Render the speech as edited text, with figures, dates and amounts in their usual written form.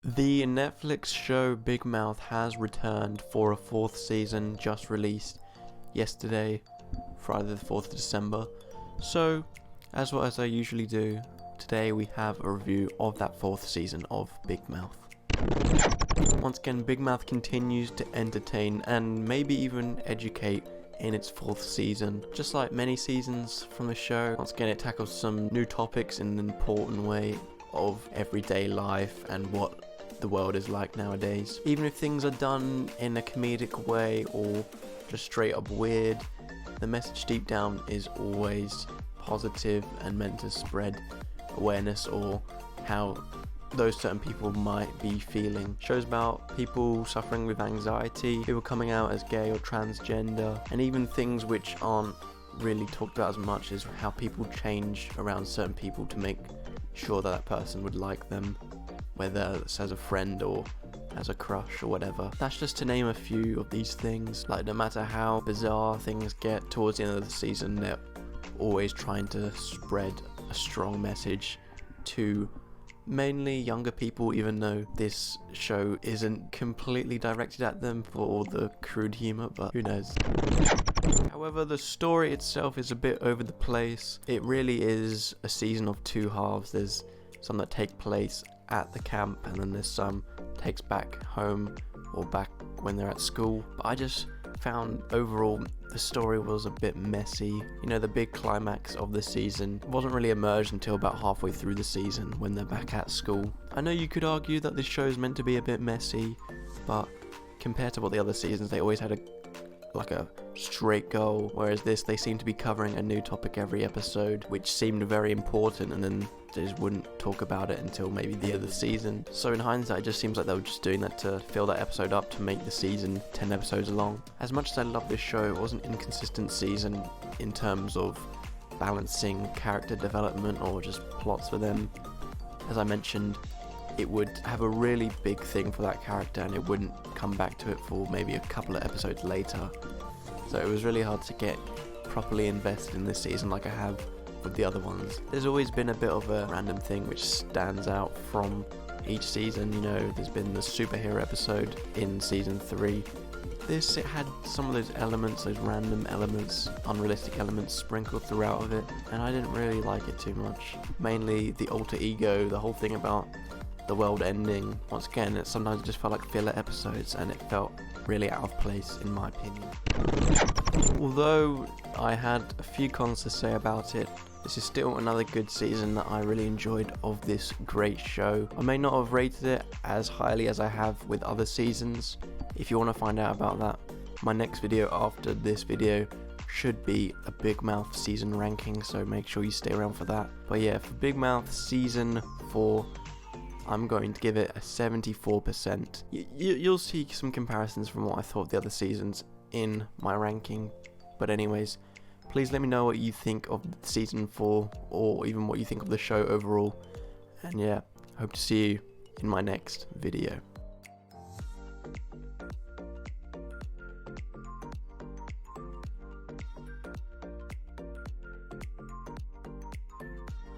The Netflix show Big Mouth has returned for a fourth season, just released yesterday, Friday the 4th of December. So, as I usually do, today we have a review of that fourth season of Big Mouth. Once again, Big Mouth continues to entertain and maybe even educate in its fourth season. Just like many seasons from the show, once again it tackles some new topics in an important way of everyday life and what the world is like nowadays. Even if things are done in a comedic way or just straight up weird, the message deep down is always positive and meant to spread awareness or how those certain people might be feeling. Shows about people suffering with anxiety, people coming out as gay or transgender, and even things which aren't really talked about as much as how people change around certain people to make sure that person would like them, whether it's as a friend or as a crush or whatever. That's just to name a few of these things. Like, no matter how bizarre things get towards the end of the season, they're always trying to spread a strong message to mainly younger people, even though this show isn't completely directed at them for all the crude humor, but who knows. However, the story itself is a bit over the place. It really is a season of two halves. There's some that take place at the camp, and then there's some takes back home or back when they're at school. But I just found overall the story was a bit messy. You know, the big climax of the season wasn't really emerged until about halfway through the season when they're back at school. I know you could argue that this show is meant to be a bit messy, but compared to what the other seasons, they always had a straight goal, whereas this, they seem to be covering a new topic every episode, which seemed very important, and then they just wouldn't talk about it until maybe the other season. So in hindsight, it just seems like they were just doing that to fill that episode up to make the season 10 episodes long. As much as I love this show, it was an inconsistent season in terms of balancing character development or just plots for them. As I mentioned, it would have a really big thing for that character and it wouldn't come back to it for maybe a couple of episodes later. So it was really hard to get properly invested in this season like I have with the other ones. There's always been a bit of a random thing which stands out from each season. You know, there's been the superhero episode in season 3. It had some of those elements, those random elements, unrealistic elements sprinkled throughout of it, and I didn't really like it too much. Mainly the alter ego, the whole thing about the world ending. Once again, sometimes it just felt like filler episodes and it felt really out of place in my opinion. Although I had a few cons to say about it, this is still another good season that I really enjoyed of this great show. I may not have rated it as highly as I have with other seasons. If you want to find out about that, my next video after this video should be a Big Mouth season ranking, so make sure you stay around for that. But yeah, for Big Mouth season 4, I'm going to give it a 74%. You'll see some comparisons from what I thought of the other seasons in my ranking. But anyways, please let me know what you think of season 4 or even what you think of the show overall. And yeah, hope to see you in my next video.